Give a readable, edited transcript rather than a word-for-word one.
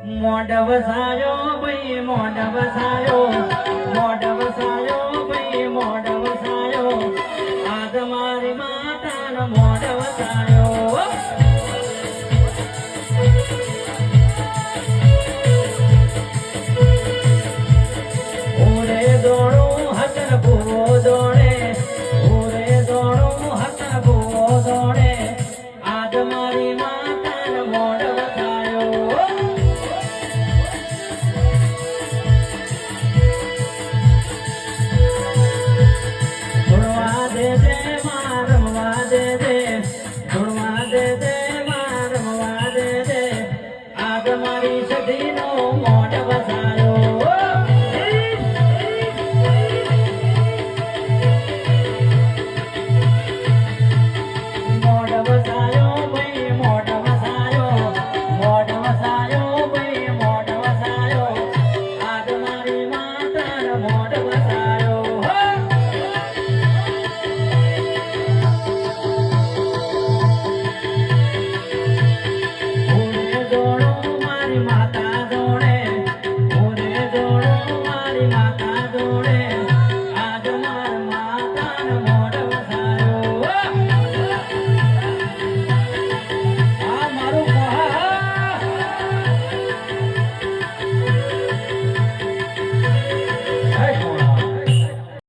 મોડવસાયો ભાઈ મોડવસાયો મોડવસાયો ભાઈ મોડવસાયો આજ મારી માતાનો મોડવસાયો ઓરે દોડું હસન ભૂવો દોડે ઓરે દોડું હસન ભૂવો દોડે આજ મારી માતાનો મોડવસાયો મારી સદીનો મોઢ વસાયો મોઢ વસાયો ભાઈ મોઢ વસાયો